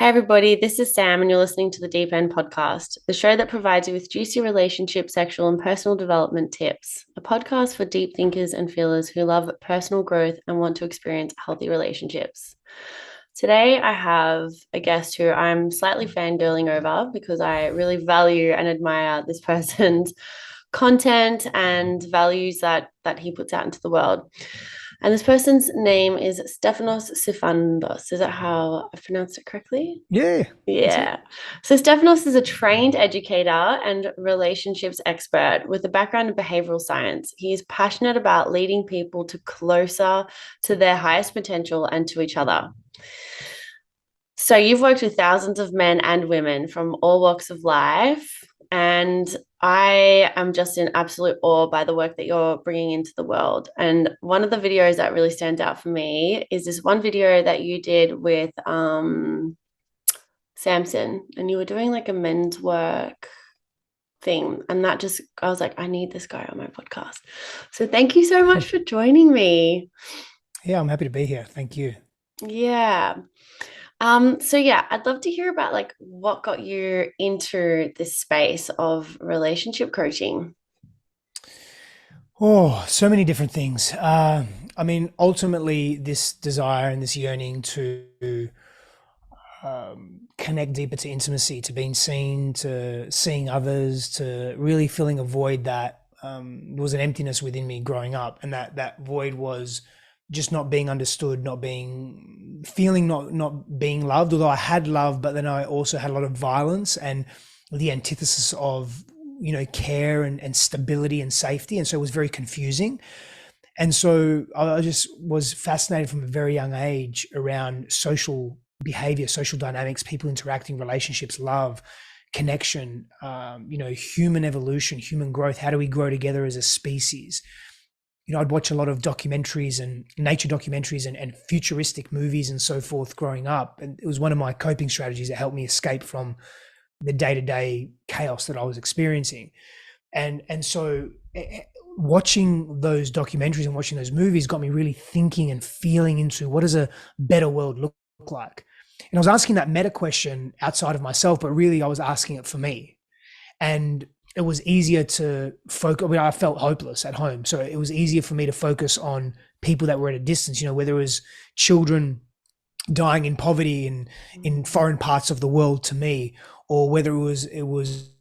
Hey everybody, this is Sam, and you're listening to the Deep End Podcast, the show that provides you with juicy relationship, sexual, and personal development tips. A podcast for deep thinkers and feelers who love personal growth and want to experience healthy relationships. Today, I have a guest who I'm slightly fangirling over because I really value and admire this person's content and values that he puts out into the world. And this person's name is Stefanos Sifandos. Is that how I've pronounced it correctly? Yeah, that's it. Yeah. So Stefanos is a trained educator and relationships expert with a background in behavioral science. He is passionate about leading people to closer to their highest potential and to each other. So you've worked with thousands of men and women from all walks of life, and I am just in absolute awe by the work that you're bringing into the world. And one of the videos that really stands out for me is this one video that you did with Samson, and you were doing like a men's work thing. And that just, I was like, I need this guy on my podcast. So thank you so much for joining me. Yeah, I'm happy to be here. Thank you. Yeah. So yeah, I'd love to hear about like what got you into this space of relationship coaching. Oh, so many different things. Ultimately, this desire and this yearning to connect deeper to intimacy, to being seen, to seeing others, to really filling a void that there was an emptiness within me growing up, and that void was just not being understood, not being feeling, not being loved. Although I had love, but then I also had a lot of violence and the antithesis of care and stability and safety, and so it was very confusing. And so I just was fascinated from a very young age around social behavior, social dynamics, people interacting, relationships, love, connection, human evolution, human growth. How do we grow together as a species? I'd watch a lot of documentaries and nature documentaries and futuristic movies and so forth growing up. And it was one of my coping strategies that helped me escape from the day-to-day chaos that I was experiencing. And so watching those documentaries and watching those movies got me really thinking and feeling into what does a better world look like. And I was asking that meta question outside of myself, but really I was asking it for me. And it was easier to focus. I felt hopeless at home. So it was easier for me to focus on people that were at a distance, whether it was children dying in poverty in foreign parts of the world to me, or whether it was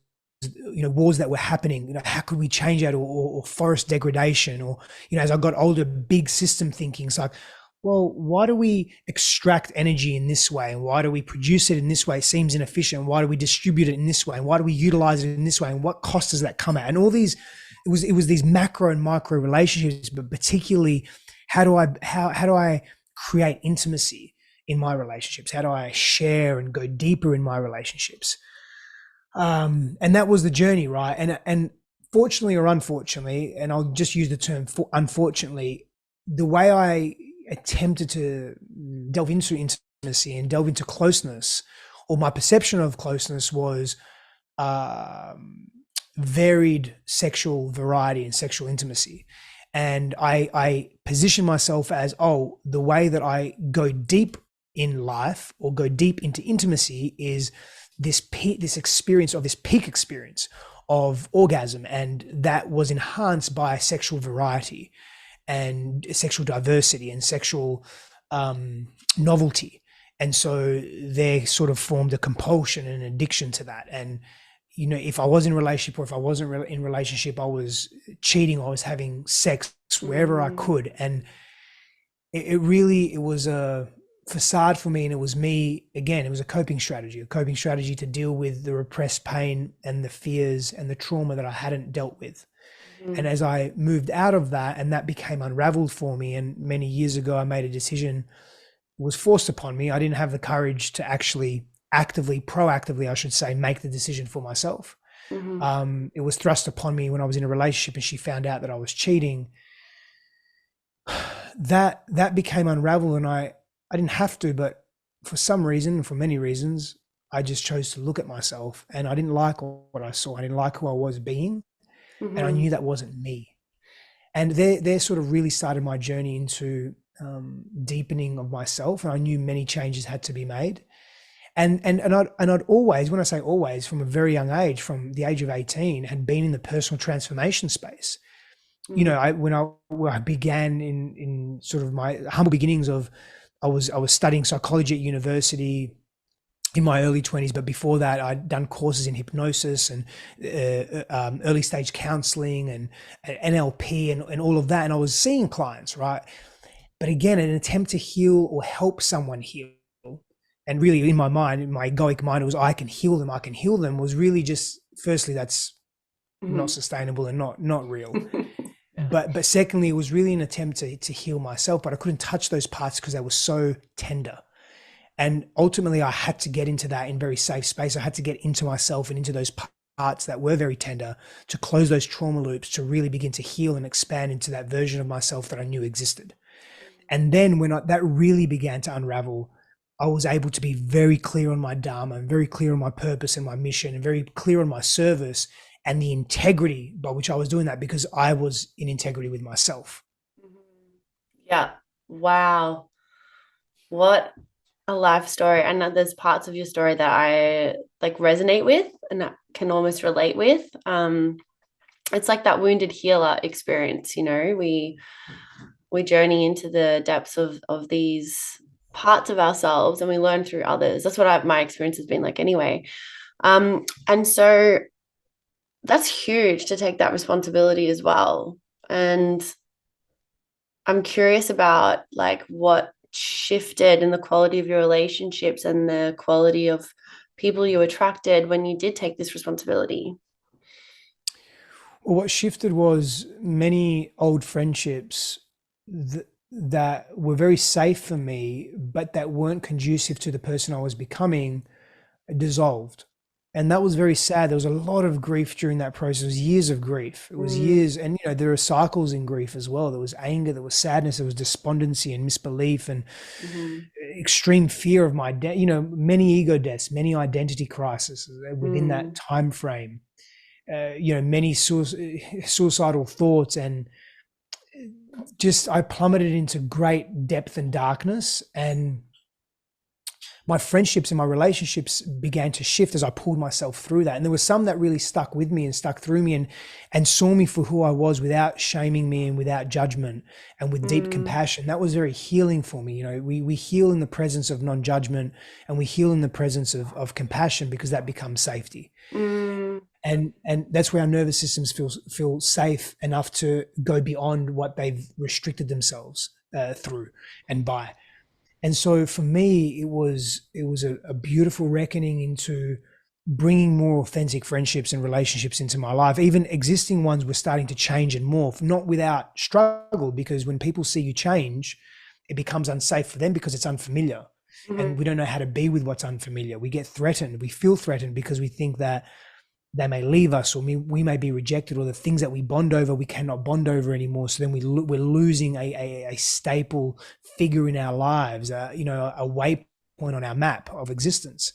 wars that were happening. How could we change that, or forest degradation, or as I got older, big system thinking. It's like, well, why do we extract energy in this way, and why do we produce it in this way? It seems inefficient. Why do we distribute it in this way, and why do we utilize it in this way, and what cost does that come at? And all these, it was these macro and micro relationships, but particularly how do I create intimacy in my relationships? How do I share and go deeper in my relationships? And that was the journey, right? And fortunately or unfortunately, and I'll just use the term unfortunately, the way I attempted to delve into intimacy and delve into closeness, or my perception of closeness, was varied sexual variety and sexual intimacy. And I position myself as, the way that I go deep in life or go deep into intimacy is this experience, of this peak experience of orgasm, and that was enhanced by sexual variety and sexual diversity and sexual novelty. And so they sort of formed a compulsion and an addiction to that. And if I was in a relationship, or if I wasn't in a relationship, I was cheating, I was having sex wherever I could. And it was a facade for me, and it was me again. It was a coping strategy to deal with the repressed pain and the fears and the trauma that I hadn't dealt with. And as I moved out of that, and that became unraveled for me, and many years ago I made a decision, it was forced upon me. I didn't have the courage to actually proactively, I should say, make the decision for myself. It was thrust upon me when I was in a relationship and she found out that I was cheating. That became unraveled, and I didn't have to, but for some reason, for many reasons, I just chose to look at myself, and I didn't like what I saw. I didn't like who I was being, and I knew that wasn't me. And there sort of really started my journey into deepening of myself, and I knew many changes had to be made. And I'd always, when I say always, from a very young age, from the age of 18, had been in the personal transformation space. You Mm. know, when I began in sort of my humble beginnings of, I was studying psychology at university in my early 20s, but before that I'd done courses in hypnosis and early stage counseling and NLP and all of that, and I was seeing clients, right? But again, an attempt to heal or help someone heal, and really in my mind, in my egoic mind, it was I can heal them, was really just, firstly, that's not Mhm. sustainable and not real. Yeah. But secondly, it was really an attempt to heal myself, but I couldn't touch those parts because they were so tender. And ultimately, I had to get into that in very safe space. I had to get into myself and into those parts that were very tender, to close those trauma loops, to really begin to heal and expand into that version of myself that I knew existed. And then when that really began to unravel, I was able to be very clear on my dharma and very clear on my purpose and my mission and very clear on my service and the integrity by which I was doing that, because I was in integrity with myself. Mhm. Yeah. Wow. What a life story. And there's parts of your story that I like resonate with and that can almost relate with. It's like that wounded healer experience, you know, we journey into the depths of these parts of ourselves and we learn through others. That's what my experience has been like anyway. And so that's huge to take that responsibility as well. And I'm curious about like what shifted in the quality of your relationships and the quality of people you attracted when you did take this responsibility. Well, what shifted was many old friendships that were very safe for me, but that weren't conducive to the person I was becoming, dissolved. And that was very sad. There was a lot of grief during that process. It was years of grief. It was Mm, years. And, you know, there are cycles in grief as well. There was anger, there was sadness, there was despondency and misbelief and mhm, extreme fear of my death, you know, many ego deaths, many identity crises within that mm, time frame. You know, many suicidal thoughts, and just I plummeted into great depth and darkness. And my friendships and my relationships began to shift as I pulled myself through that. And there were some that really stuck with me and stuck through me and saw me for who I was without shaming me and without judgment and with deep mm, compassion. That was very healing for me. You know, we heal in the presence of non-judgment, and we heal in the presence of compassion, because that becomes safety. mm. And that's where our nervous systems feel safe enough to go beyond what they've restricted themselves through and by. And so for me, it was a beautiful reckoning into bringing more authentic friendships and relationships into my life. Even existing ones were starting to change and morph, not without struggle, because when people see you change, it becomes unsafe for them because it's unfamiliar. And Mhm. we don't know how to be with what's unfamiliar. We get threatened. We feel threatened because we think that they may leave us, or we may be rejected, or the things that we bond over we cannot bond over anymore. So then we're losing a staple figure in our lives, you know, a waypoint on our map of existence.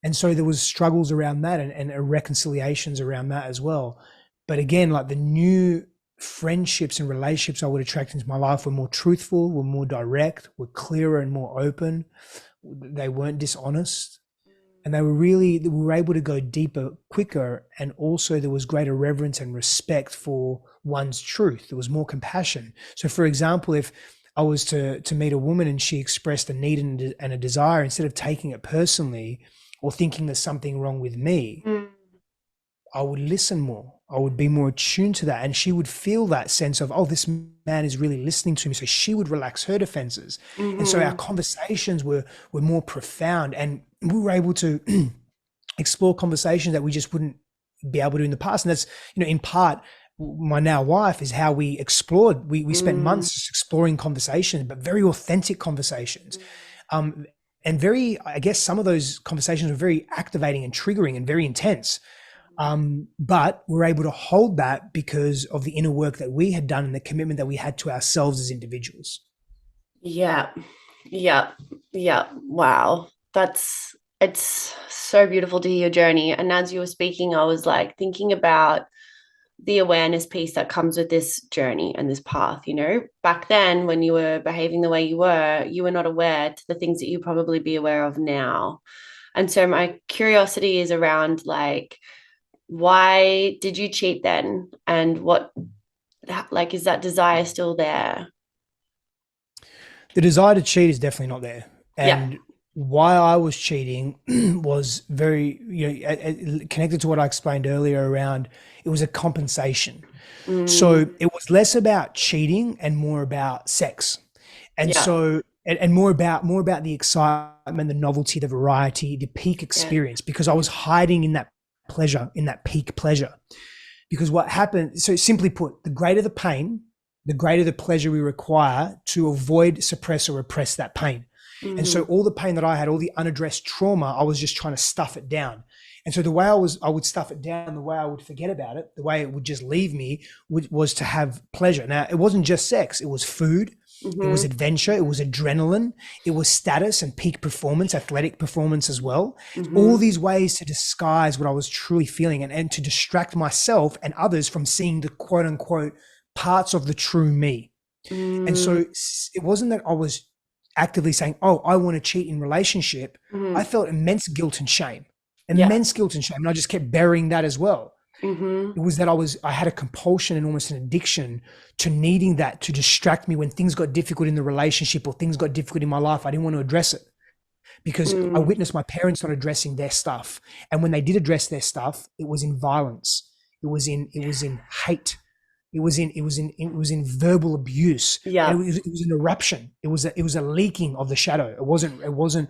And so there was struggles around that, and reconciliations around that as well. But again, like, the new friendships and relationships I would attract into my life were more truthful, were more direct, were clearer and more open. They weren't dishonest, and we were able to go deeper quicker, and also there was greater reverence and respect for one's truth. There was more compassion. So for example, if I was to meet a woman and she expressed a need and a desire, instead of taking it personally or thinking there's something wrong with me, Mm, I would listen more. I would be more attuned to that. And she would feel that sense of, oh, this man is really listening to me. So she would relax her defenses. And so our mhm, conversations were more profound. And we were able to explore conversations that we just wouldn't be able to in the past. And that's, you know, in part, my now wife, is how we explored. We spent mm, months just exploring conversations, but very authentic conversations. Um, and very, I guess some of those conversations were very activating and triggering and very intense. But we're able to hold that because of the inner work that we had done and the commitment that we had to ourselves as individuals. yeah, yeah, yeah. Wow. It's so beautiful to hear your journey. And as you were speaking, I was like thinking about the awareness piece that comes with this journey and this path. You know, back then when you were behaving the way you were not aware to the things that you probably be aware of now. And so my curiosity is around like, why did you cheat then? And what, like, is that desire still there? The desire to cheat is definitely not there. Yeah. And why I was cheating was very, connected to what I explained earlier around it was a compensation. So Mm, it was less about cheating and more about sex. And yeah. so and more about the excitement, the novelty, the variety, the peak Yeah. experience, because I was hiding in that pleasure, in that peak pleasure. Because what happened, so simply put, the greater the pain, the greater the pleasure we require to avoid, suppress, or repress that pain. And so Mm, all the pain that I had, all the unaddressed trauma, I was just trying to stuff it down. And so the way I would stuff it down, the way I would forget about it, the way it would just leave me was to have pleasure. Now, it wasn't just sex, it was food, it was mm-hmm, adventure, it was adrenaline, it was status and peak performance, athletic performance as well. All mm-hmm, these ways to disguise what I was truly feeling, and to distract myself and others from seeing the quote unquote parts of the true me. And mm, so it wasn't that I was actively saying, oh, I want to cheat in relationship. I mm-hmm. felt immense guilt and shame, Yeah. immense guilt and shame. And I just kept burying that as well. Mm-hmm, It was that I had a compulsion and almost an addiction to needing that to distract me when things got difficult in the relationship or things got difficult in my life. I didn't want to address it because I mm, witnessed my parents not addressing their stuff. And when they did address their stuff, it was in violence. It was in hate. It was in verbal abuse, and yeah. it was an eruption. It was a leaking of the shadow. It wasn't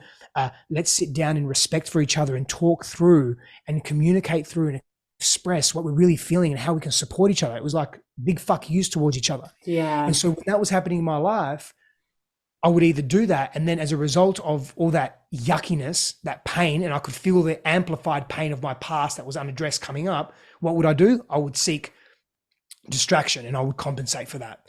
let's sit down in respect for each other and talk through and communicate through and express what we're really feeling and how we can support each other. It was like big fuck yous towards each other. Yeah. And so when that was happening in my life, I would either do that, and then as a result of all that yuckiness, that pain, and I could feel the amplified pain of my past that was unaddressed coming up, what would I do? I would seek distraction and I would compensate for that.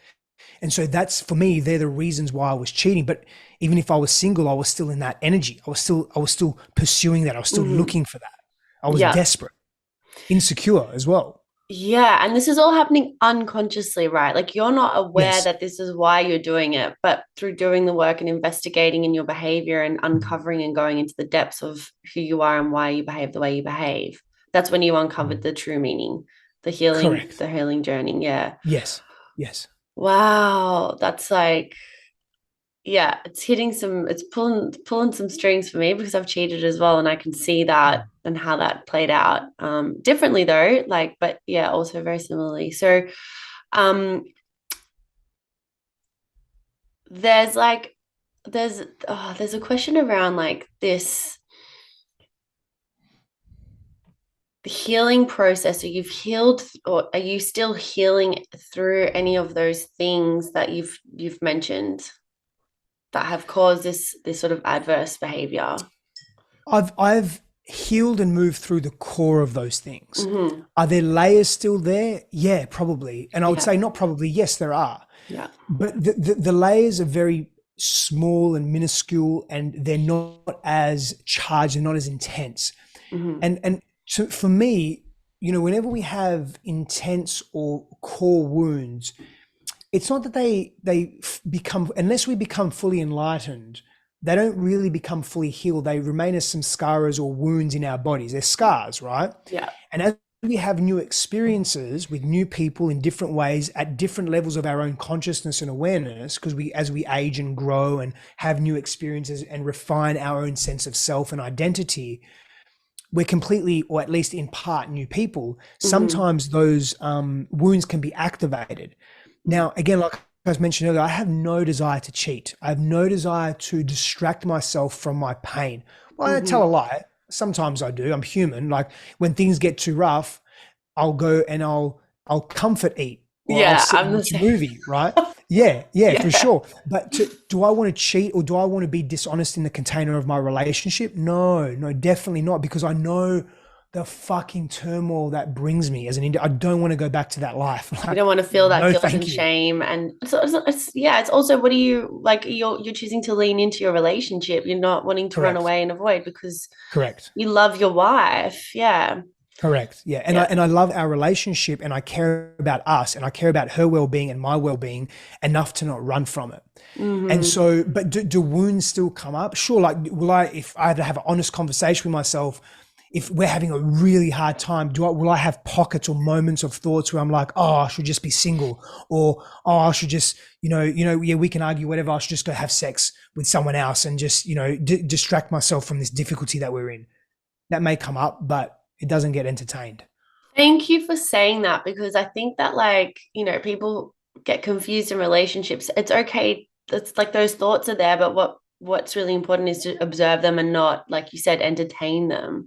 And so that's, for me, they're the reasons why I was cheating. But even if I was single, I was still in that energy. I was still pursuing that. I was still Mm-hmm. looking for that. I was Yeah. desperate, insecure as well. Yeah. And this is all happening unconsciously, right? Like you're not aware Yes. that this is why you're doing it, but through doing the work and investigating in your behavior and uncovering and going into the depths of who you are and why you behave the way you behave, that's when you uncovered the true meaning, Correct. the healing journey. Yeah. Yes. Yes. Wow. That's like, yeah, it's hitting some, it's pulling some strings for me because I've cheated as well, and I can see that and how that played out. Differently though, like, but yeah, also very similarly. So, um, there's like, there's a question around like this healing process. So you've healed, or are you still healing through any of those things that you've mentioned that have caused this sort of adverse behavior? I've healed and moved through the core of those things. Mm-hmm. Are there layers still there? Yeah, probably. And I would Yeah. say not probably, yes, there are. Yeah. But the layers are very small and minuscule, and they're not as charged and not as intense. Mm-hmm. And so for me, whenever we have intense or core wounds, it's not that they become, unless we become fully enlightened, they don't really become fully healed. They remain as some scars or wounds in our bodies. They're scars, right? Yeah. And as we have new experiences with new people in different ways at different levels of our own consciousness and awareness, because as we age and grow and have new experiences and refine our own sense of self and identity, we're completely, or at least in part, new people. Mm-hmm. Sometimes those wounds can be activated. Now, again, like I was mentioned earlier, I have no desire to cheat. I have no desire to distract myself from my pain. Well, I tell a Mm-hmm. lie. Sometimes I do. I'm human. Like when things get too rough, I'll go and I'll comfort eat, or I'll Yeah, sit I'm and the watch a same. movie, right? Yeah, yeah, for Yeah. sure. But do I want to cheat, or do I want to be dishonest in the container of my relationship? No, no, definitely not, because I know the fucking turmoil that brings me as an Indian. I don't want to go back to that life. You Like, don't want to feel that no, guilt thank and you. shame. And so yeah, it's also what do you like you're choosing to lean into your relationship. You're not wanting to run Correct. away and avoid because Correct. you love your wife. Yeah. Correct. Yeah. And Yeah. I love our relationship, and I care about us, and I care about her well-being and my well-being enough to not run from it. And Mm-hmm. so, but do wounds still come up? Sure. Like, if I had to have an honest conversation with myself, if we're having a really hard time, will I have pockets or moments of thoughts where I'm like, oh, I should just be single, or, oh, I should just, yeah, we can argue whatever. I should just go have sex with someone else and just, distract myself from this difficulty that we're in. That may come up, but it doesn't get entertained. Thank you for saying that, because I think that, like, people get confused in relationships. It's okay. It's like those thoughts are there, but what's really important is to observe them and not, like you said, entertain them.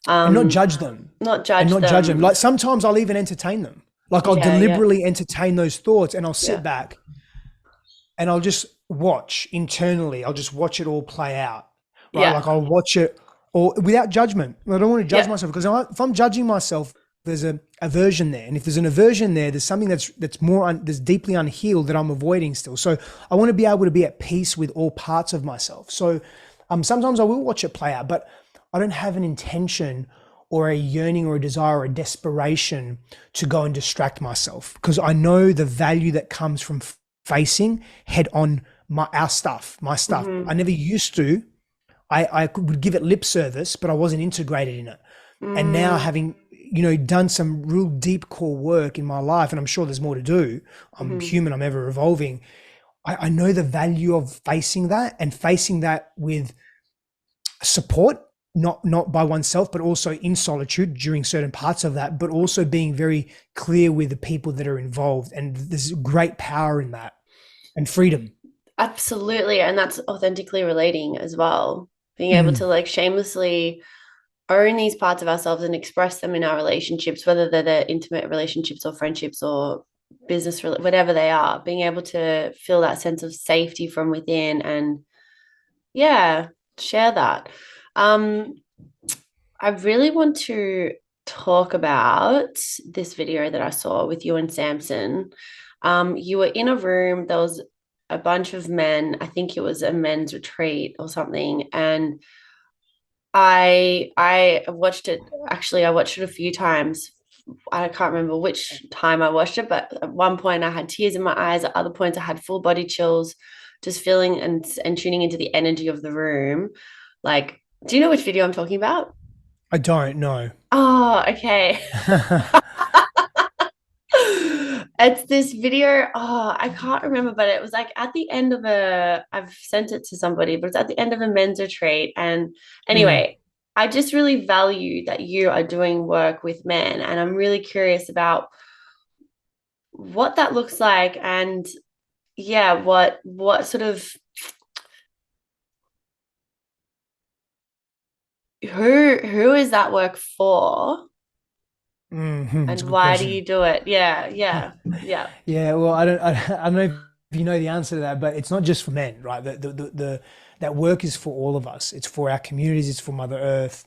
And not Um, judge them. not And judge not judge them. Like, them. sometimes I'll even entertain them. Like, I'll Yeah, yeah, deliberately entertain those thoughts, and I'll sit yeah, back and I'll just watch internally. I'll just watch it all play out, right? yeah, Like, I'll watch it, or without judgment. I don't want to judge yeah. myself, because if I'm judging myself, there's a aversion there, and if there's an aversion there, there's something that's more that's deeply unhealed that I'm avoiding still. So I want to be able to be at peace with all parts of myself. So sometimes I will watch it play out, but I don't have an intention or a yearning or a desire or a desperation to go and distract myself, because I know the value that comes from facing head on my stuff. Mm-hmm. I never used to. I would give it lip service, but I wasn't integrated in it. And now, Mm-hmm. having done some real deep core work in my life, and I'm sure there's more to do. I'm Mm-hmm. human. I'm ever evolving. I know the value of facing that, and facing that with support, not by oneself, but also in solitude during certain parts of that, but also being very clear with the people that are involved. And there's great power in that, and freedom. Absolutely. And that's authentically relating as well. Being able Mm, to, like, shamelessly own these parts of ourselves and express them in our relationships, whether they're intimate relationships or friendships or business, whatever they are, being able to feel that sense of safety from within and, yeah, share that. Um, I really want to talk about this video that I saw with you and Samson. You were in a room, there was a bunch of men. I think it was a men's retreat or something. And I watched it. Actually, I watched it a few times. I can't remember which time I watched it, but at one point I had tears in my eyes. At other points I had full body chills, just feeling and tuning into the energy of the room. Like, do you know which video I'm talking about? I don't know. Oh, okay. It's this video. Oh, I can't remember, but it was like at the end of I've sent it to somebody, but it's at the end of a men's retreat. And Mm. anyway, I just really value that you are doing work with men. And I'm really curious about what that looks like, and yeah, what sort of who is that work for, It's and a good why do question. you do it? Yeah, yeah, yeah. Yeah, well, I don't know if you know the answer to that, but it's not just for men, right? That work is for all of us. It's for our communities. It's for Mother Earth.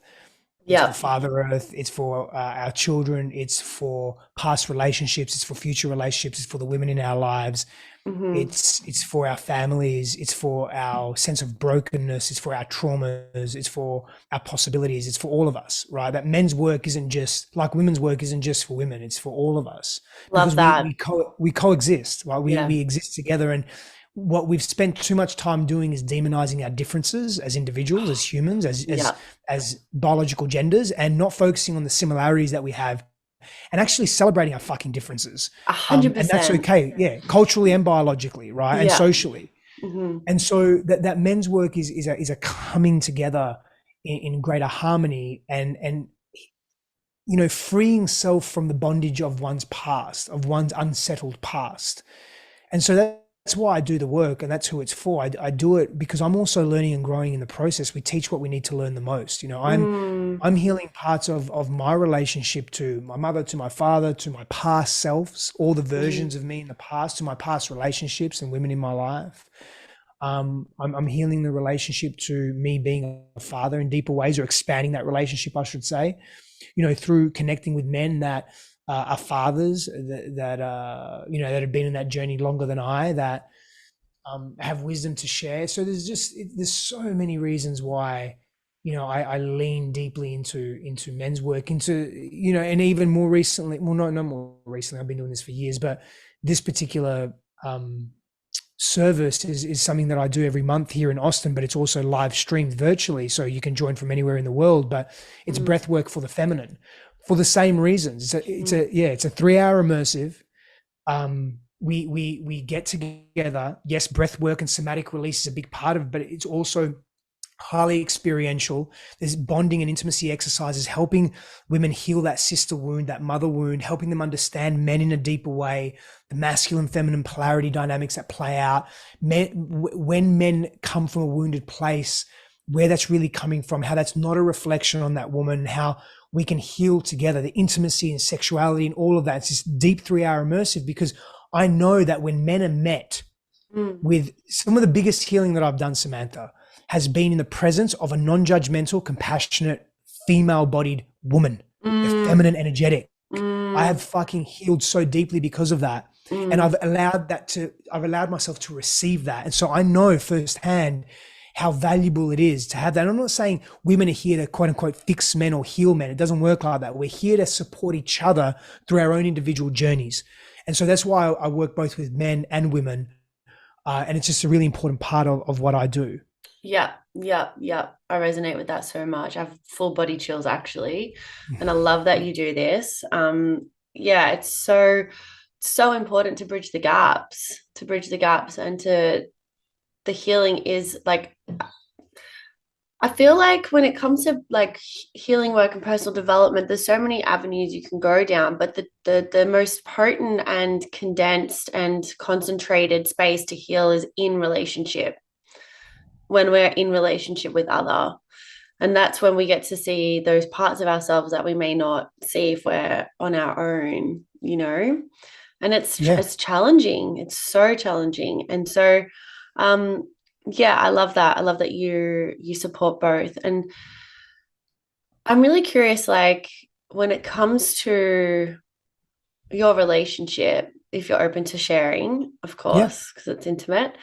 It's for Yeah. Father Earth. It's for our children. It's for past relationships. It's for future relationships. It's for the women in our lives. Mm-hmm. It's for our families. It's for our sense of brokenness. It's for our traumas. It's for our possibilities. It's for all of us, right? That men's work isn't just like women's work isn't just for women. It's for all of us, Love because that. we coexist, right? Yeah. We exist together, and what we've spent too much time doing is demonizing our differences as individuals, as humans, Yeah. as biological genders, and not focusing on the similarities that we have, and actually celebrating our fucking differences. A hundred And that's percent. okay. Yeah. Culturally and biologically. Right. And Yeah. socially. Mm-hmm. And so that men's work is a coming together in greater harmony, and, freeing self from the bondage of one's past, of one's unsettled past. And so that's why I do the work, and that's who it's for. I do it because I'm also learning and growing in the process. We teach what we need to learn the most. Mm, I'm healing parts of my relationship to my mother, to my father, to my past selves, all the mm, versions of me in the past, to my past relationships and women in my life. I'm healing the relationship to me being a father in deeper ways, or expanding that relationship, I should say, through connecting with men that are fathers that have been in that journey longer than I, that have wisdom to share. So there's so many reasons why I lean deeply into men's work, and even more recently, well, not more recently, I've been doing this for years, but this particular service is something that I do every month here in Austin, but it's also live streamed virtually, so you can join from anywhere in the world. But it's breath work for the feminine, for the same reasons. It's a 3-hour immersive. We get together. Yes, breath work and somatic release is a big part of it, but it's also highly experiential. There's bonding and intimacy exercises, helping women heal that sister wound, that mother wound, helping them understand men in a deeper way, the masculine feminine polarity dynamics that play out. When men come from a wounded place, where that's really coming from, how that's not a reflection on that woman, how we can heal together, the intimacy and sexuality and all of that. It's this deep 3-hour immersive, because I know that when men are met with some of the biggest healing that I've done, Samantha, has been in the presence of a non-judgmental, compassionate, female-bodied woman, the feminine energetic. I have fucking healed so deeply because of that. And I've allowed myself to receive that. And so I know firsthand how valuable it is to have that. And I'm not saying women are here to quote unquote fix men or heal men. It doesn't work like that. We're here to support each other through our own individual journeys. And so that's why I work both with men and women. And it's just a really important part of what I do. Yeah. I resonate with that so much. I have full body chills actually. And I love that you do this. It's so important to bridge the gaps, and the healing is like, I feel like when it comes to like healing work and personal development, there's so many avenues you can go down, but the most potent and condensed and concentrated space to heal is in relationship, when we're in relationship with other. And that's when we get to see those parts of ourselves that we may not see if we're on our own, and it's challenging. It's so challenging. And so I love that you support both. And I'm really curious, like, when it comes to your relationship, if you're open to sharing, of course, because it's intimate,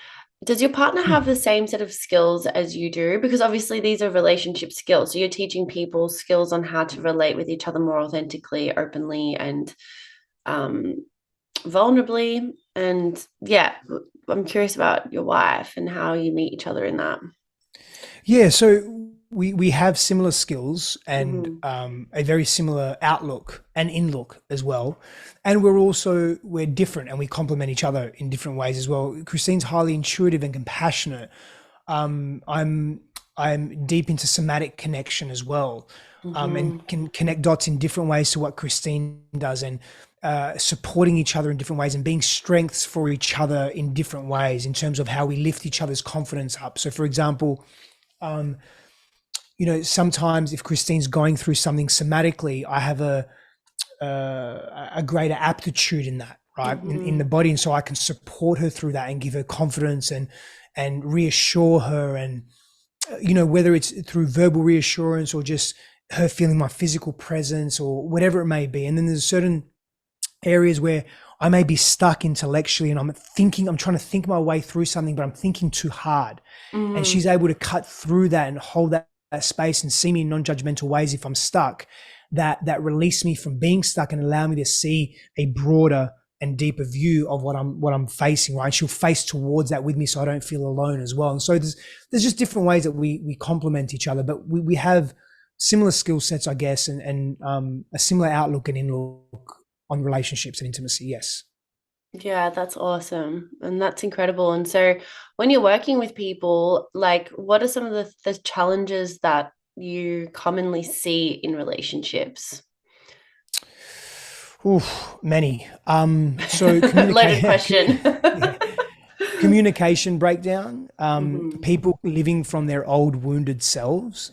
does your partner have the same set of skills as you do? Because obviously these are relationship skills. So you're teaching people skills on how to relate with each other more authentically, openly, and vulnerably. And I'm curious about your wife and how you meet each other in that. Yeah, so we have similar skills and a very similar outlook and in-look as well. And we're different, and we complement each other in different ways as well. Christine's highly intuitive and compassionate. I'm deep into somatic connection as well, and can connect dots in different ways to what Christine does, and supporting each other in different ways and being strengths for each other in different ways in terms of how we lift each other's confidence up. So for example, sometimes if Christine's going through something somatically, I have a greater aptitude in that, right, in the body. And so I can support her through that and give her confidence and reassure her. And, whether it's through verbal reassurance or just her feeling my physical presence or whatever it may be. And then there's certain areas where I may be stuck intellectually and I'm trying to think my way through something, but I'm thinking too hard. And she's able to cut through that and hold that space and see me in non-judgmental ways if I'm stuck, that release me from being stuck and allow me to see a broader and deeper view of what I'm facing, right? She'll face towards that with me so I don't feel alone as well. And so there's just different ways that we complement each other, but we have similar skill sets, I guess, and a similar outlook and in-look on relationships and intimacy. Yes. Yeah, that's awesome. And that's incredible. And so when you're working with people, like, what are some of the challenges that you commonly see in relationships? Many. So Loaded question. Communication breakdown, people living from their old wounded selves.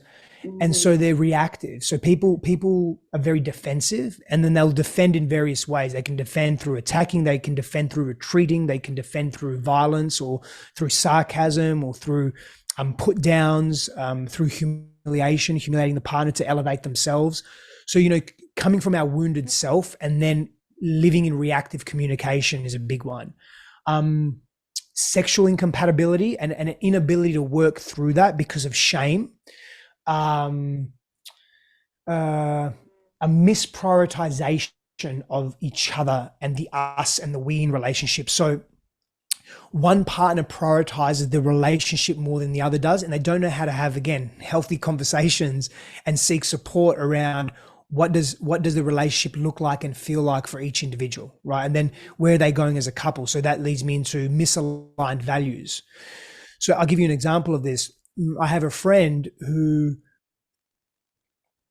And so they're reactive. So people are very defensive, and then they'll defend in various ways. They can defend through attacking, they can defend through retreating, they can defend through violence or through sarcasm or through put downs, through humiliating the partner to elevate themselves. So, coming from our wounded self and then living in reactive communication is a big one. Sexual incompatibility and an inability to work through that because of shame. um, uh, a misprioritization of each other and the us and the we in relationship. So one partner prioritizes the relationship more than the other does, and they don't know how to have, again, healthy conversations and seek support around what does the relationship look like and feel like for each individual, right? And then where are they going as a couple? So that leads me into misaligned values. So I'll give you an example of this. I have a friend who,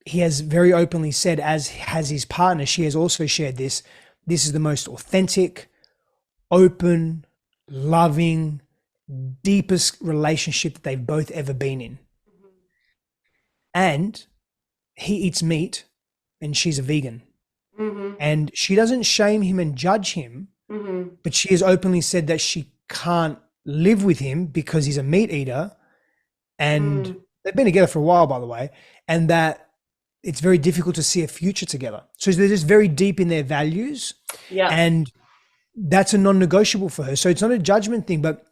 he has very openly said, as has his partner, she has also shared this is the most authentic, open, loving, deepest relationship that they've both ever been in. And he eats meat and she's a vegan. And she doesn't shame him and judge him, but she has openly said that she can't live with him because he's a meat eater. And they've been together for a while, by the way, and that it's very difficult to see a future together. So they're just very deep in their values. Yeah. And that's a non-negotiable for her. So it's not a judgment thing, but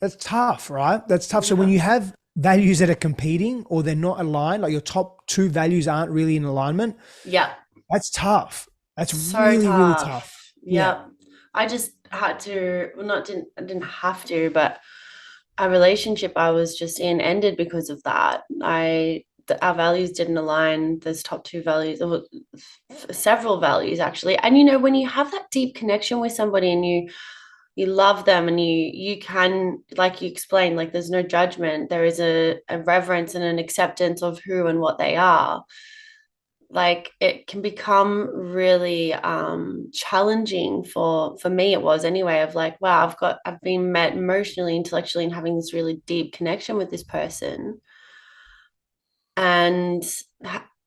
that's tough, right? That's tough. So when you have values that are competing or they're not aligned, like your top two values aren't really in alignment. Yeah. That's tough. That's So really, tough. really tough. Yeah. I just had to, well, I didn't have to, but a relationship I was just in ended because of that. Our values didn't align. There's top two values, or several values actually. And when you have that deep connection with somebody and you love them and you can, like you explained, like there's no judgment. There is a reverence and an acceptance of who and what they are. Like it can become really challenging for me. It was anyway, of like, wow, I've been met emotionally, intellectually, and having this really deep connection with this person. And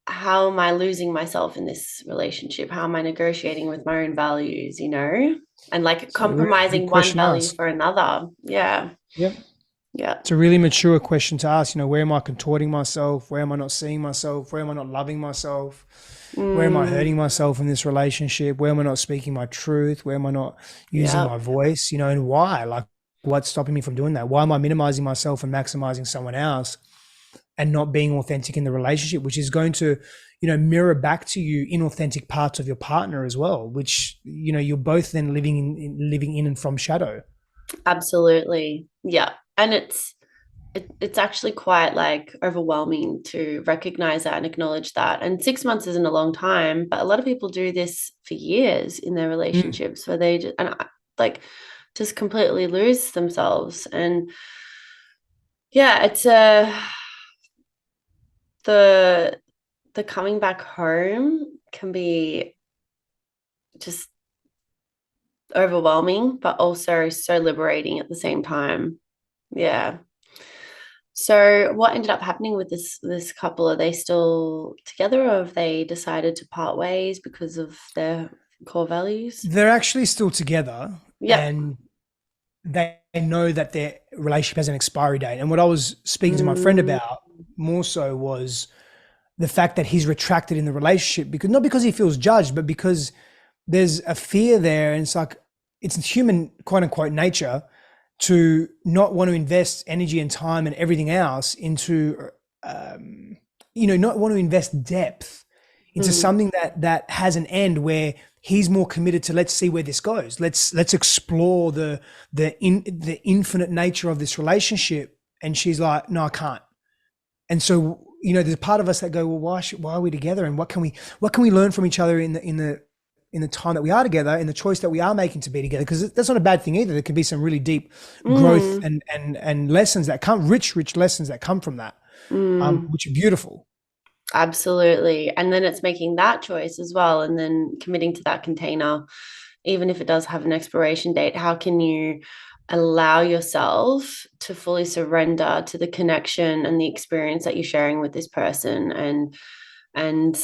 how am I losing myself in this relationship? How am I negotiating with my own values, and like It's a really compromising good one question to value ask. for another? Yeah. Yep. Yeah. It's a really mature question to ask. Where am I contorting myself? Where am I not seeing myself? Where am I not loving myself? Where am I hurting myself in this relationship? Where am I not speaking my truth? Where am I not using Yeah. my voice? And why? Like, what's stopping me from doing that? Why am I minimizing myself and maximizing someone else and not being authentic in the relationship, which is going to, mirror back to you inauthentic parts of your partner as well, which, you're both then living in and from shadow. Absolutely. Yeah. And it's actually quite like overwhelming to recognize that and acknowledge that. And 6 months isn't a long time, but a lot of people do this for years in their relationships where they like just completely lose themselves. And yeah, it's the coming back home can be just overwhelming, but also so liberating at the same time. Yeah. So what ended up happening with this couple? Are they still together, or have they decided to part ways because of their core values? They're actually still together, Yeah. and they know that their relationship has an expiry date. And what I was speaking to my friend Mm, about more so was the fact that he's retracted in the relationship, because not because he feels judged, but because there's a fear there. And it's like, it's human, quote unquote, nature to not want to invest energy and time and everything else into, not want to invest depth into something that has an end, where he's more committed to, let's see where this goes. Let's explore the infinite nature of this relationship. And she's like, no, I can't. And so, there's a part of us that go, well, why are we together? And what can we learn from each other in the time that we are together, in the choice that we are making to be together? Because that's not a bad thing either. There can be some really deep growth and lessons that come, rich lessons that come from that, which are beautiful. absolutely. And then it's making that choice as well, and then committing to that container, even if it does have an expiration date. How can you allow yourself to fully surrender to the connection and the experience that you're sharing with this person, and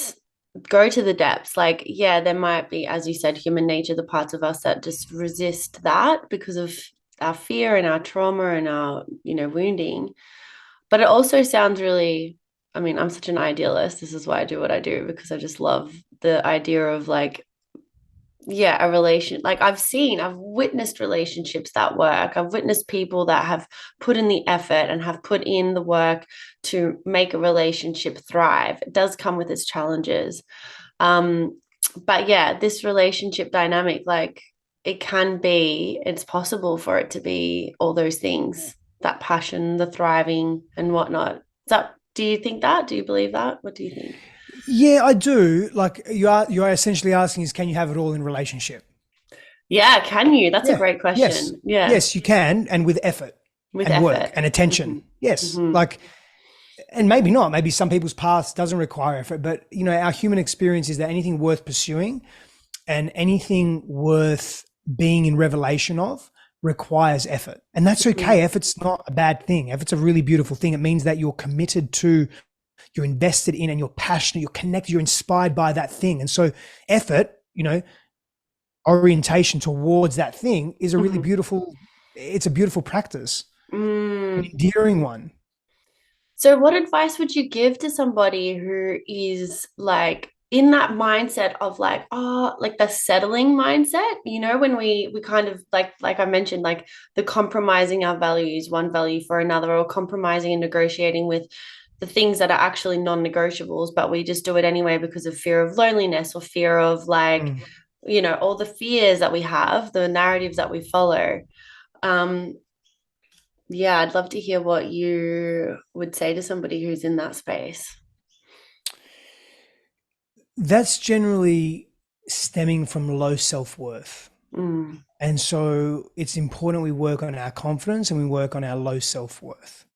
go to the depths? Like, yeah, there might be, as you said, human nature, the parts of us that just resist that because of our fear and our trauma and our wounding. But it also sounds really, I mean, I'm such an idealist. This is why I do what I do, because I just love the idea of like yeah, a relation, like I've witnessed relationships that work. I've witnessed people that have put in the effort and have put in the work to make a relationship thrive. It does come with its challenges. But yeah, this relationship dynamic, like it's possible for it to be all those things, that passion, the thriving and whatnot. Do you think that? Do you believe that? What do you think? Yeah, I do. Like you are essentially asking is, can you have it all in a relationship? Yeah, can you? That's a Yeah. great Yes. question. Yeah, Yes, you can, and with effort with and work effort. and attention. Hmm. Yes. Hmm. Like, and maybe not. Maybe some people's paths doesn't require effort, but our human experience is that anything worth pursuing and anything worth being in revelation of requires effort. And that's okay. Hmm. Effort's not a bad thing. Effort's a really beautiful thing. It means that you're committed to, you're invested in, and you're passionate, you're connected, you're inspired by that thing. And so effort, orientation towards that thing is a really Hmm. beautiful, it's a beautiful practice, an Mm. endearing one. So, what advice would you give to somebody who is like in that mindset of like, oh, like the settling mindset? When we kind of like I mentioned, like the compromising our values, one value for another, or compromising and negotiating with the things that are actually non-negotiables, but we just do it anyway because of fear of loneliness or fear of like, Mm. all the fears that we have, the narratives that we follow. Um, yeah, I'd love to hear what you would say to somebody who's in that space. That's generally stemming from low self-worth. Mm, And so it's important we work on our confidence and we work on our low self-worth.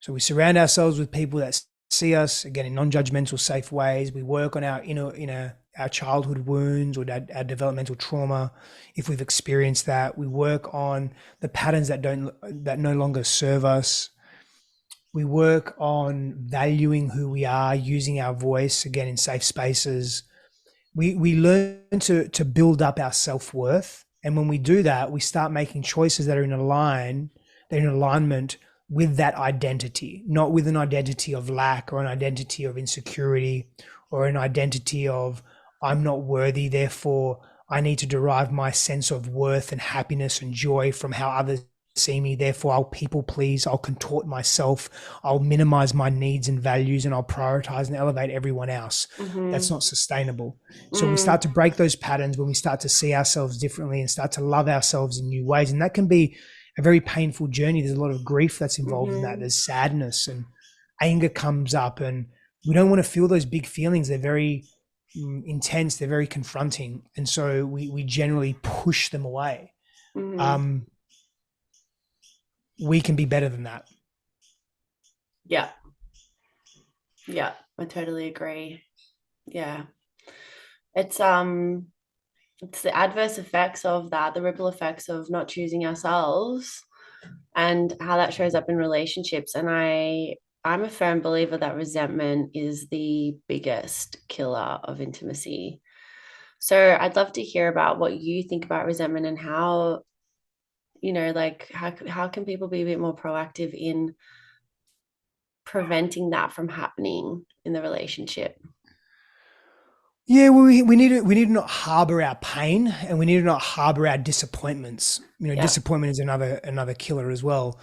So we surround ourselves with people that see us again in non-judgmental, safe ways. We work on our our childhood wounds or our developmental trauma, if we've experienced that. We work on the patterns that no longer serve us. We work on valuing who we are, using our voice again in safe spaces. We learn to build up our self-worth, and when we do that, we start making choices that are they're in alignment with that identity, not with an identity of lack or an identity of insecurity or an identity of I'm not worthy, therefore I need to derive my sense of worth and happiness and joy from how others see me. Therefore, I'll people please, I'll contort myself, I'll minimize my needs and values, and I'll prioritize and elevate everyone else. That's mm-hmm, not sustainable. So we start mm, to break those patterns when we start to see ourselves differently and start to love ourselves in new ways. And that can be a very painful journey. There's a lot of grief that's involved in that. mm-hmm, There's sadness and anger comes up, and we don't want to feel those big feelings. They're very intense. They're very confronting. And so we generally push them away. mm-hmm. Um, we can be better than that. Yeah, yeah, I totally agree. Yeah. It's it's the adverse effects of that, the ripple effects of not choosing ourselves and how that shows up in relationships. And I'm a firm believer that resentment is the biggest killer of intimacy. So I'd love to hear about what you think about resentment and how, like how can people be a bit more proactive in preventing that from happening in the relationship? Yeah, we need to not harbor our pain, and we need to not harbor our disappointments. Yeah. Disappointment is another killer as well.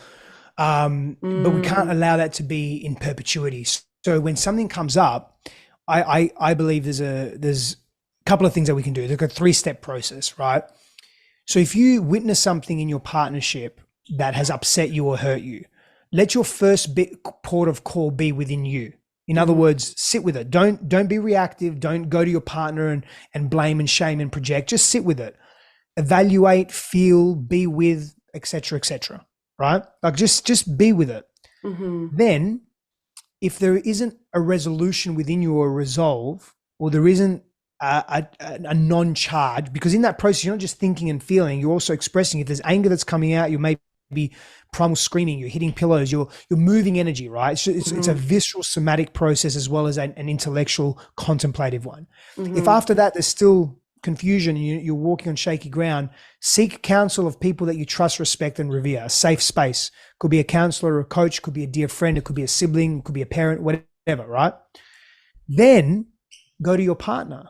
But we can't Mm, allow that to be in perpetuity. So when something comes up, I believe there's a couple of things that we can do. There's a 3-step process, right? So if you witness something in your partnership that has upset you or hurt you, let your first port of call be within you. In other mhm, words, sit with it. Don't be reactive. Don't go to your partner and blame and shame and project. Just sit with it. Evaluate, feel, be with, etc., etc. Right? Like just be with it. mhm, Then, if there isn't a resolution within you or a resolve, or there isn't a non-charge, because in that process you're not just thinking and feeling, you're also expressing. If there's anger that's coming out, you may be primal screaming, you're hitting pillows, you're moving energy, right? It's a mhm, visceral somatic process as well as an intellectual contemplative one. If mhm, after that there's still confusion and you're walking on shaky ground, seek counsel of people that you trust, respect, and revere. A safe space could be a counselor or a coach, could be a dear friend, it could be a sibling, it could be a parent, whatever, right? Then go to your partner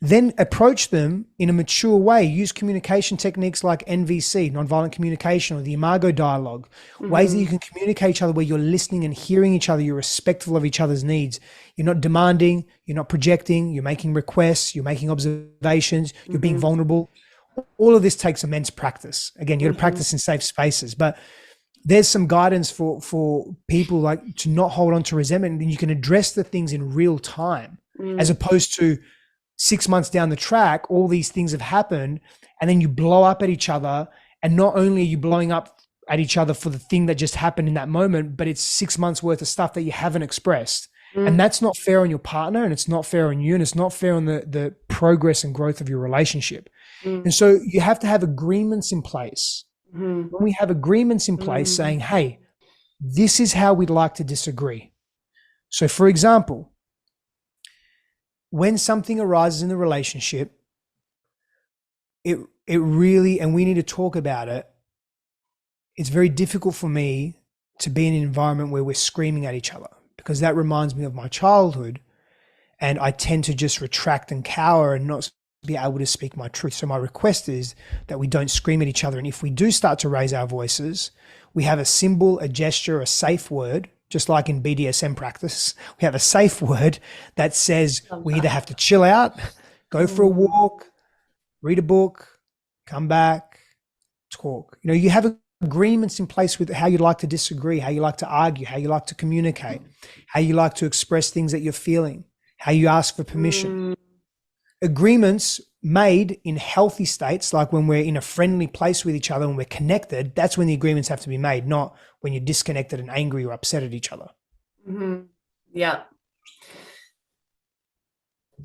Then approach them in a mature way. Use communication techniques like NVC, nonviolent communication, or the Imago dialogue, ways that you can communicate each other where you're listening and hearing each other, you're respectful of each other's needs. You're not demanding, you're not projecting, you're making requests, you're making observations, you're being vulnerable. All of this takes immense practice. Again, you got to practice in safe spaces, but there's some guidance for people, like, to not hold on to resentment, and you can address the things in real time, as opposed to 6 months down the track, all these things have happened, and then you blow up at each other. And not only are you blowing up at each other for the thing that just happened in that moment, but it's 6 months worth of stuff that you haven't expressed. And that's not fair on your partner, and it's not fair on you, and it's not fair on the progress and growth of your relationship. And so you have to have agreements in place. When we have agreements in place saying, hey, this is how we'd like to disagree. So for example, when something arises in the relationship, it really, and we need to talk about it, it's very difficult for me to be in an environment where we're screaming at each other, because that reminds me of my childhood, and I tend to just retract and cower and not be able to speak my truth. So my request is that we don't scream at each other. And if we do start to raise our voices, we have a symbol, a gesture, a safe word, just like in BDSM practice. We have a safe word that says we either have to chill out, go for a walk, read a book, come back, talk. You know, you have agreements in place with how you like to disagree, how you like to argue, how you like to communicate, how you like to express things that you're feeling, how you ask for permission. Agreements made in healthy states, like when we're in a friendly place with each other and we're connected, that's when the agreements have to be made, not when you're disconnected and angry or upset at each other. Yeah.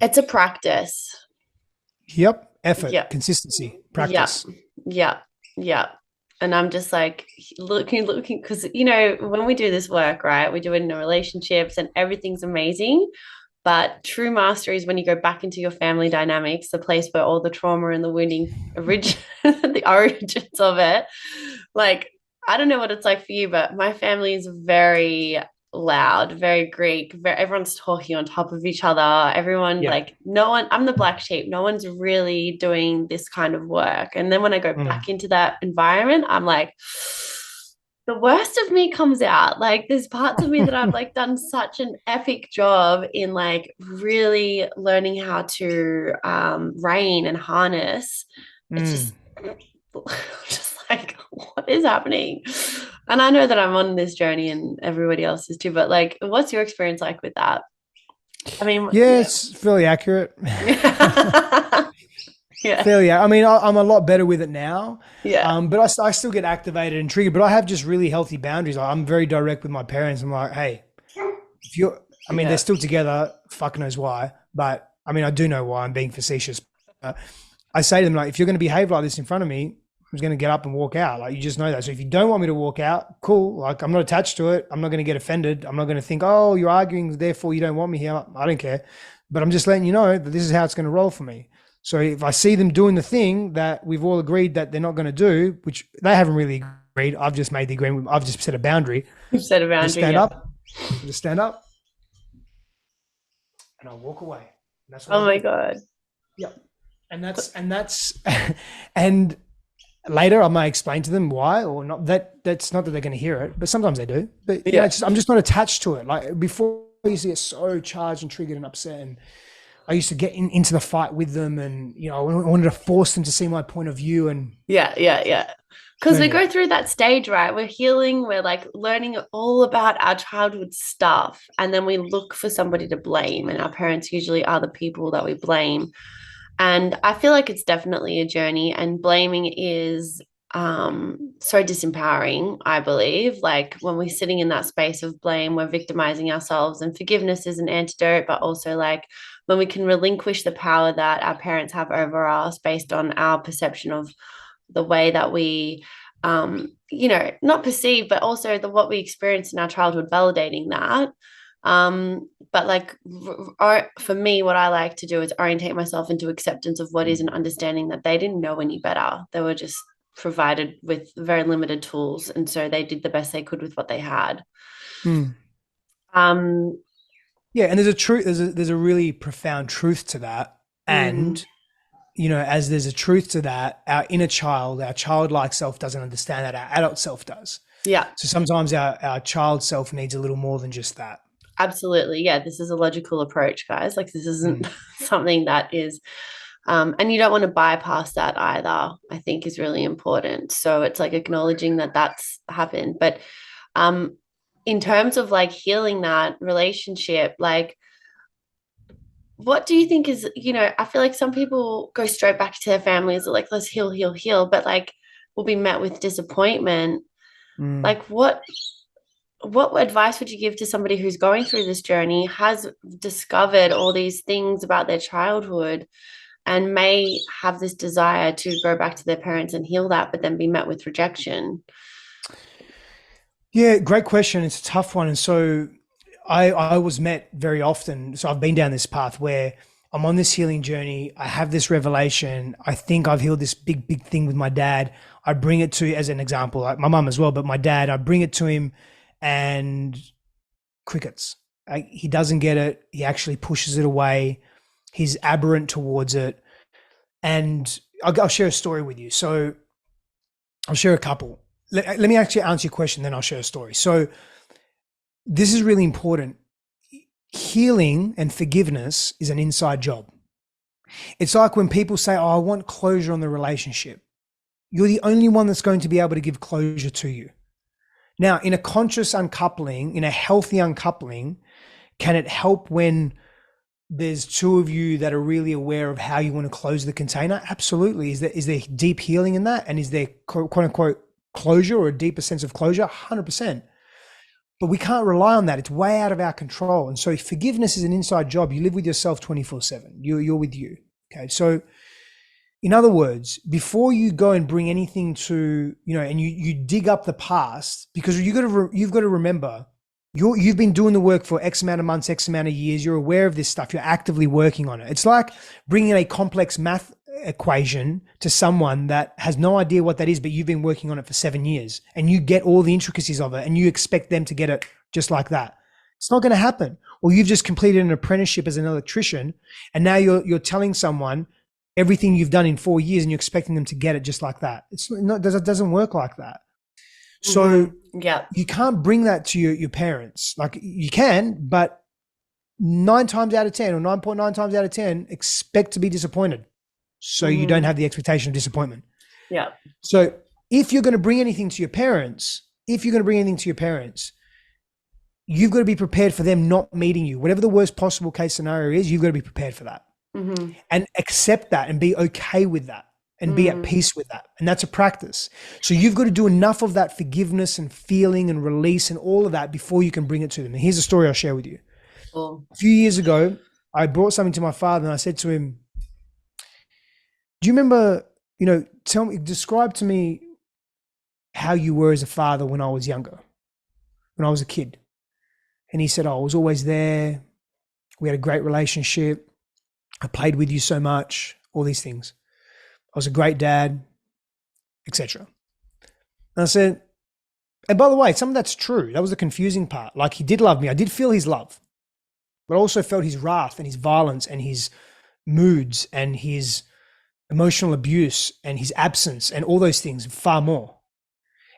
It's a practice. Yep. Effort, consistency, practice. Yeah. And I'm just like looking, because, you know, when we do this work, right, we do it in our relationships and everything's amazing. But true mastery is when you go back into your family dynamics, the place where all the trauma and the wounding the origins of it. Like, I don't know what it's like for you, but my family is very loud, very Greek. Everyone's talking on top of each other. Everyone, like, no one, I'm the black sheep. No one's really doing this kind of work. And then when I go back into that environment, I'm like, the worst of me comes out. Like, there's parts of me that I've like done such an epic job in like really learning how to rein and harness. It's just like, what is happening? And I know that I'm on this journey and everybody else is too, but like, what's your experience like with that? I mean, it's fairly accurate. Fairly. I mean, I'm a lot better with it now. But I still get activated and triggered. But I have just really healthy boundaries. I'm very direct with my parents. I'm like, hey, if you're, I mean, they're still together. Fuck knows why. But I mean, I do know why. I'm being facetious. I say to them, like, if you're going to behave like this in front of me, I'm just going to get up and walk out. Like, you just know that. So if you don't want me to walk out, cool. Like, I'm not attached to it. I'm not going to get offended. I'm not going to think, oh, you're arguing, therefore you don't want me here. I don't care. But I'm just letting you know that this is how it's going to roll for me. So if I see them doing the thing that we've all agreed that they're not going to do, which they haven't really agreed, I've just made the agreement. I've just set a boundary. You've set a boundary. Just stand up, and I'll walk away. That's what my God. Yep. And that's and later I may explain to them why or not. That's not that they're going to hear it, but sometimes they do. But yeah, I'm just not attached to it. Like before, I used to get so charged and triggered and upset, and I used to get into the fight with them, and you know, I wanted to force them to see my point of view. And because we go through that stage, right? We're healing, we're like learning all about our childhood stuff, and then we look for somebody to blame, and our parents usually are the people that we blame. And I feel like it's definitely a journey, and blaming is so disempowering, I believe. Like when we're sitting in that space of blame, we're victimizing ourselves, and forgiveness is an antidote, but also like when we can relinquish the power that our parents have over us based on our perception of the way that we, you know, not perceive, but also what we experienced in our childhood, validating that. But like for me, what I like to do is orientate myself into acceptance of what is, an understanding that they didn't know any better. They were just provided with very limited tools, and so they did the best they could with what they had. Yeah, and there's a really profound truth to that. Mm. And, you know, as there's a truth to that, our inner child, our childlike self doesn't understand that. Our adult self does. Yeah, So sometimes our child self needs a little more than just that. absolutely. Yeah, this is a logical approach, guys. Like, this isn't Mm. something that is, and you don't want to bypass that either, I think is really important. So it's like acknowledging that that's happened. But um, in terms of like healing that relationship, like, what do you think is, I feel like some people go straight back to their families, like, let's heal, heal, heal, but like, will be met with disappointment. Mm. Like, what advice would you give to somebody who's going through this journey, has discovered all these things about their childhood, and may have this desire to go back to their parents and heal that, but then be met with rejection? Yeah, great question. It's a tough one. And so I was met very often. So I've been down this path where I'm on this healing journey. I have this revelation. I think I've healed this big, big thing with my dad. I bring it to, as an example, like my mum as well, but my dad, I bring it to him and crickets. He doesn't get it. He actually pushes it away. He's aberrant towards it. And I'll share a story with you. So I'll share a couple. Let me actually answer your question, then I'll share a story. So this is really important. Healing and forgiveness is an inside job. It's like when people say, oh, I want closure on the relationship. You're the only one that's going to be able to give closure to you. Now, in a conscious uncoupling, in a healthy uncoupling, can it help when there's two of you that are really aware of how you want to close the container? Absolutely. Is there deep healing in that? And is there quote unquote closure or a deeper sense of closure? 100%. But we can't rely on that. It's way out of our control. And so forgiveness is an inside job. You live with yourself 24/7. You're with you. Okay. So in other words, before you go and bring anything to, and you dig up the past, because you've got to remember, you've been doing the work for X amount of months, X amount of years. You're aware of this stuff. You're actively working on it. It's like bringing a complex math equation to someone that has no idea what that is, but you've been working on it for 7 years and you get all the intricacies of it and you expect them to get it just like that. It's not going to happen. Or you've just completed an apprenticeship as an electrician and now you're telling someone everything you've done in 4 years and you're expecting them to get it just like that. It doesn't work like that. So Yeah. you can't bring that to your parents. Like you can, but 9 times out of 10 or 9.9 times out of 10, expect to be disappointed. So you don't have the expectation of disappointment. Yeah. So if you're going to bring anything to your parents, you've got to be prepared for them not meeting you. Whatever the worst possible case scenario is, you've got to be prepared for that. And accept that and be okay with that and be at peace with that. And that's a practice. So you've got to do enough of that forgiveness and feeling and release and all of that before you can bring it to them. And here's a story I'll share with you. Cool. A few years ago, I brought something to my father and I said to him, do you remember, describe to me how you were as a father when I was younger, when I was a kid. And he said, oh, I was always there. We had a great relationship. I played with you so much, all these things. I was a great dad, etc. And I said, and by the way, some of that's true. That was the confusing part. Like he did love me. I did feel his love, but I also felt his wrath and his violence and his moods and his emotional abuse and his absence and all those things far more.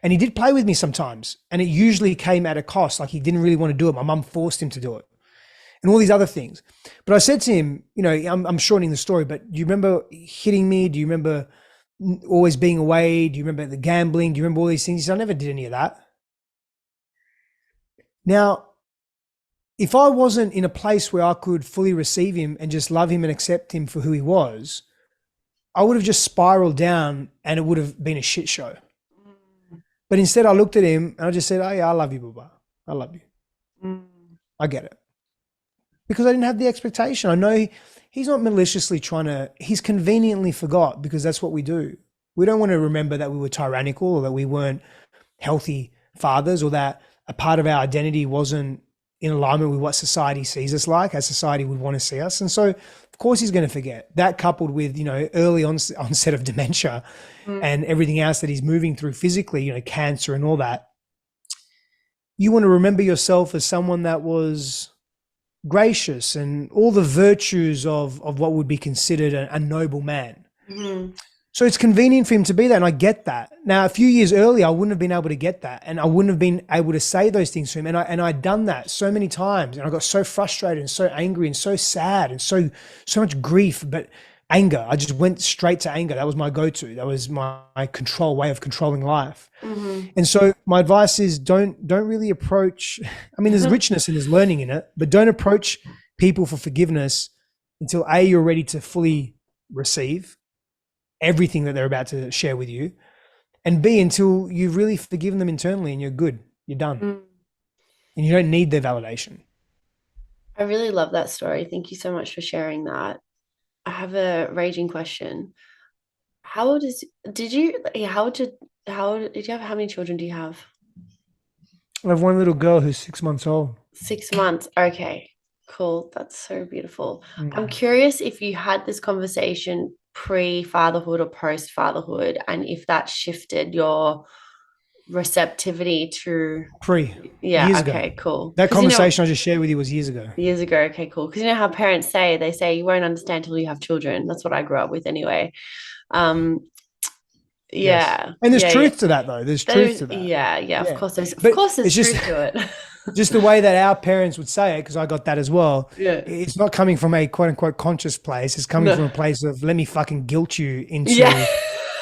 And he did play with me sometimes. And it usually came at a cost. Like he didn't really want to do it. My mum forced him to do it and all these other things. But I said to him, I'm shortening the story, but do you remember hitting me? Do you remember always being away? Do you remember the gambling? Do you remember all these things? He said, I never did any of that. Now, if I wasn't in a place where I could fully receive him and just love him and accept him for who he was, I would have just spiraled down and it would have been a shit show. But instead I looked at him and I just said, oh yeah, I love you, Baba. I love you. I get it. Because I didn't have the expectation. I know he's not maliciously he's conveniently forgot because that's what we do. We don't want to remember that we were tyrannical or that we weren't healthy fathers or that a part of our identity wasn't in alignment with what society sees us like, as society would want to see us. And so, of course, he's going to forget. That coupled with, early onset of dementia and everything else that he's moving through physically, cancer and all that. You want to remember yourself as someone that was gracious, and all the virtues of what would be considered a noble man. Mhm. So it's convenient for him to be that, and I get that. Now, a few years earlier, I wouldn't have been able to get that, and I wouldn't have been able to say those things to him. And I'd done that so many times, and I got so frustrated and so angry and so sad and so much grief, but anger. I just went straight to anger. That was my go-to. That was my control way of controlling life. Mhm. And so my advice is don't really approach. I mean, there's richness and there's learning in it, but don't approach people for forgiveness until A, you're ready to fully receive everything that they're about to share with you, and B, until you've really forgiven them internally and you're good, you're done, Mm. and you don't need their validation. I really love that story. Thank you so much for sharing that. I have a raging question. How old is did you yeah, how did you have how many children do you have? I have one little girl who's 6 months old. 6 months. Okay, cool. That's so beautiful. I'm Mm. curious if you had this conversation pre-fatherhood or post-fatherhood, and if that shifted your receptivity to, Pre, yeah, years ago. okay, cool. That Because you know, conversation I just shared with you was years ago. years ago, okay, cool. Because you know how parents say, they say you won't understand till you have children. That's what I grew up with anyway. Um, Yes. yeah, And there's yeah, yeah. truth to that, though. There's truth There's, to that. yeah, yeah. Yeah. Of But course, there's it's just truth to it. just the way that our parents would say it, because I got that as well. Yeah. It's not coming from a quote unquote conscious place. It's coming No. from a place of let me fucking guilt you Yeah.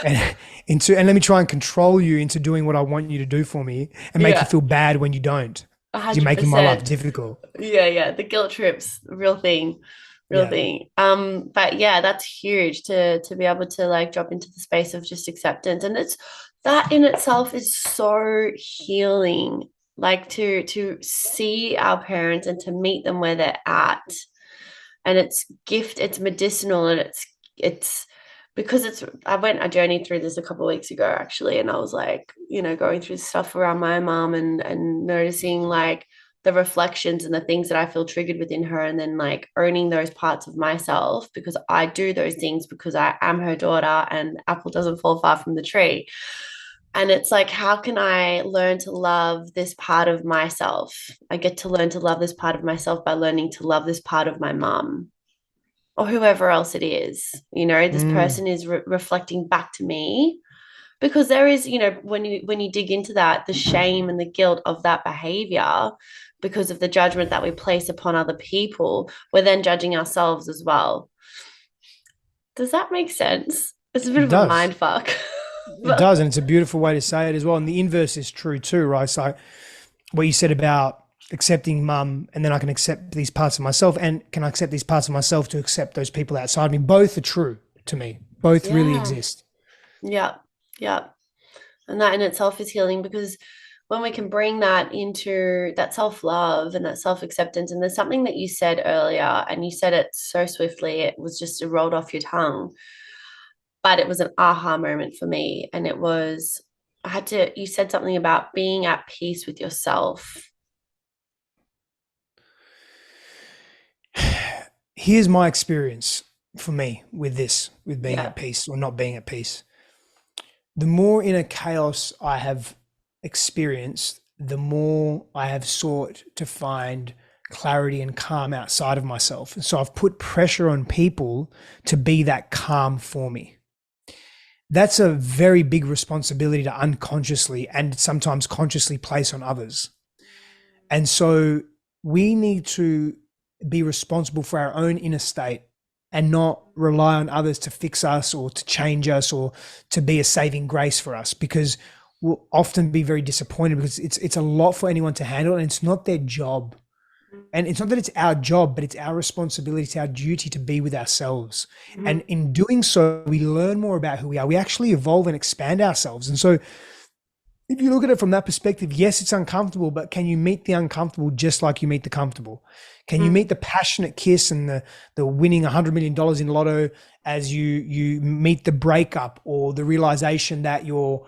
and and let me try and control you into doing what I want you to do for me and make you Yeah. feel bad when you don't. Because you're making my life 100%. difficult. Yeah, yeah. The guilt trips, real thing. Real Yeah. thing. But yeah, that's huge to be able to like drop into the space of just acceptance. And it's that in itself is so healing. Like to see our parents and to meet them where they're at. And it's medicinal, and it's because it's I went a journey through this a couple of weeks ago actually, and I was like, going through stuff around my mom and noticing like the reflections and the things that I feel triggered within her, and then like owning those parts of myself because I do those things because I am her daughter and apple doesn't fall far from the tree. And it's like, how can I learn to love this part of myself? I get to learn to love this part of myself by learning to love this part of my mom or whoever else it is. This Mm, person is reflecting back to me, because there is, when you dig into that, the shame and the guilt of that behavior because of the judgment that we place upon other people, we're then judging ourselves as well. Does that make sense? It's a bit it of a does. mind fuck. It does. And it's a beautiful way to say it as well. And the inverse is true too, right? So what you said about accepting mum, and then I can accept these parts of myself, and can I accept these parts of myself to accept those people outside me? Both are true to me. Both really Yeah. exist. Yeah. Yeah. And that in itself is healing, because when we can bring that into that self-love and that self-acceptance, and there's something that you said earlier, and you said it so swiftly, it was just it rolled off your tongue, but it was an aha moment for me. And it was, you said something about being at peace with yourself. Here's my experience for me with this, with being Yeah. at peace or not being at peace. The more inner chaos I have experienced, the more I have sought to find clarity and calm outside of myself. And so I've put pressure on people to be that calm for me. That's a very big responsibility to unconsciously and sometimes consciously place on others. And so we need to be responsible for our own inner state and not rely on others to fix us or to change us or to be a saving grace for us, because we'll often be very disappointed because it's a lot for anyone to handle, and it's not their job. And it's not that it's our job, but it's our responsibility, it's our duty to be with ourselves. Mhm. And in doing so, we learn more about who we are. We actually evolve and expand ourselves. And so if you look at it from that perspective, yes, it's uncomfortable, but can you meet the uncomfortable just like you meet the comfortable? Can you meet the passionate kiss and the winning $100 million in lotto as you meet the breakup or the realization that your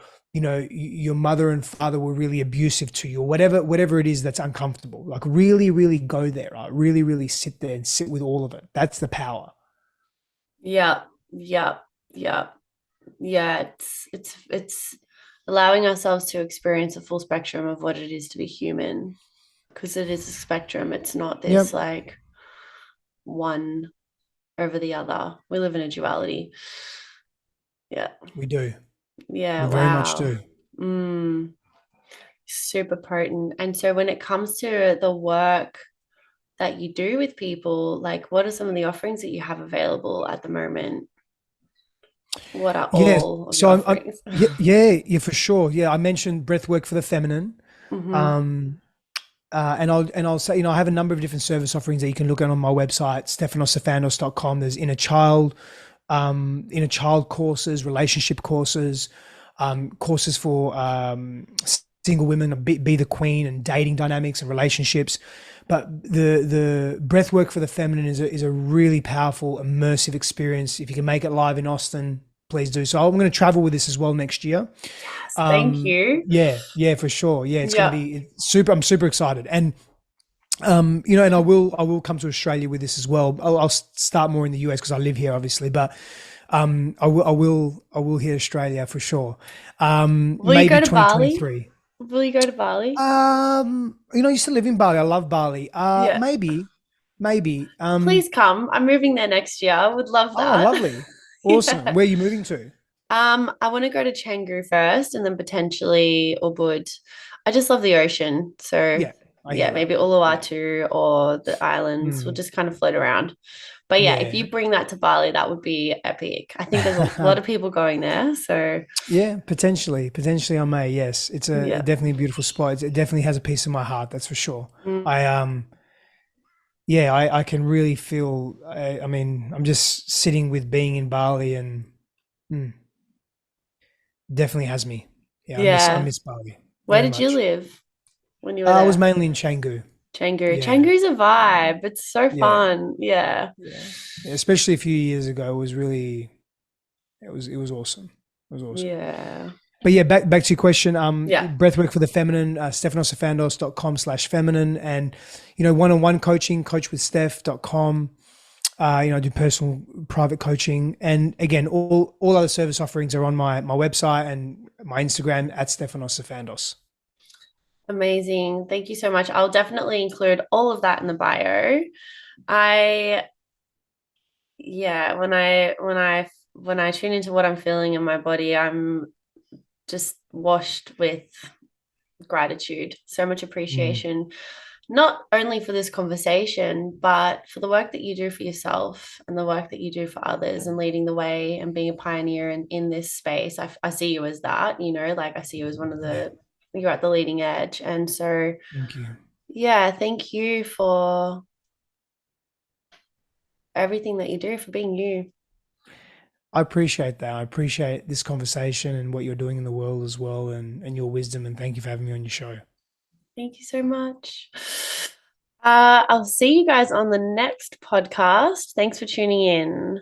mother and father were really abusive to you, or whatever it is that's uncomfortable? Like really, really go there, right? Really, really sit there and sit with all of it. That's the power. Yeah. Yeah. Yeah. Yeah. It's allowing ourselves to experience a full spectrum of what it is to be human, because it is a spectrum. It's not this Yep. like. one over the other. We live in a duality. Yeah. We do. Yeah. We very much Wow. do. Super potent. And so when it comes to the work that you do with people, like what are some of the offerings that you have available at the moment? What are Yeah. all of your So I'm offerings? yeah, yeah, for sure. Yeah, I mentioned breath work for the feminine. Mm-hmm. Um, and I'll say, I have a number of different service offerings that you can look at on my website, stefanosifandos.com. There's inner child courses, relationship courses, courses for single women, be the queen, and dating dynamics and relationships. But the breath work for the feminine is a really powerful, immersive experience. If you can make it live in Austin, please do. So I'm going to travel with this as well next year. Yes, thank you. Yeah, for sure. Yeah, it's going to Yeah. be super. I'm super excited, and and I will come to Australia with this as well. I'll start more in the US because I live here, obviously, but I will hit Australia for sure. Will you go Maybe to Bali? 2023. Will you go to Bali? I used to live in Bali. I love Bali. Yeah. Maybe. Please come. I'm moving there next year. I would love Oh, that. lovely, awesome. Yeah. Where are you moving to? I want to go to Canggu first and then potentially Ubud. I just love the ocean. So Yeah, I yeah, hear that. maybe Yeah. Uluwatu or the islands. We'll Mm, just kind of float around. But yeah, if yeah. you bring that to Bali, that would be epic. I think there's a lot of people going there. So Yeah, potentially I may. Yes, it's a yeah. definitely a beautiful spot. It definitely has a piece of my heart. That's for sure. Mm. I yeah, I can really feel. I mean, I'm just sitting with being in Bali, and mm, definitely has me. Yeah, I Yeah. miss Bali Where very did you much. live when you were I was there? mainly in Canggu. Canggu. Yeah, Canggu's a vibe. It's so yeah, fun. Yeah. yeah. Yeah, especially a few years ago, it was really it was awesome. It was awesome. Yeah. But yeah, back to your question. Yeah. Breathwork for the feminine, stefanosifandos.com/feminine, and one-on-one coaching, coachwithsteph.com. I do personal private coaching, and again, all other service offerings are on my website and my Instagram at Stefanos Sifandos. Amazing. Thank you so much. I'll definitely include all of that in the bio. I yeah, when I tune into what I'm feeling in my body, I'm just washed with gratitude, so much Mm, appreciation, not only for this conversation, but for the work that you do for yourself and the work that you do for others and leading the way and being a pioneer in this space. I see you as that, like I see you as one of yeah, you're at the leading edge. And so, thank you. yeah, thank you for everything that you do, for being you. I appreciate that. I appreciate this conversation and what you're doing in the world as well, and your wisdom. And thank you for having me on your show. Thank you so much. I'll see you guys on the next podcast. Thanks for tuning in.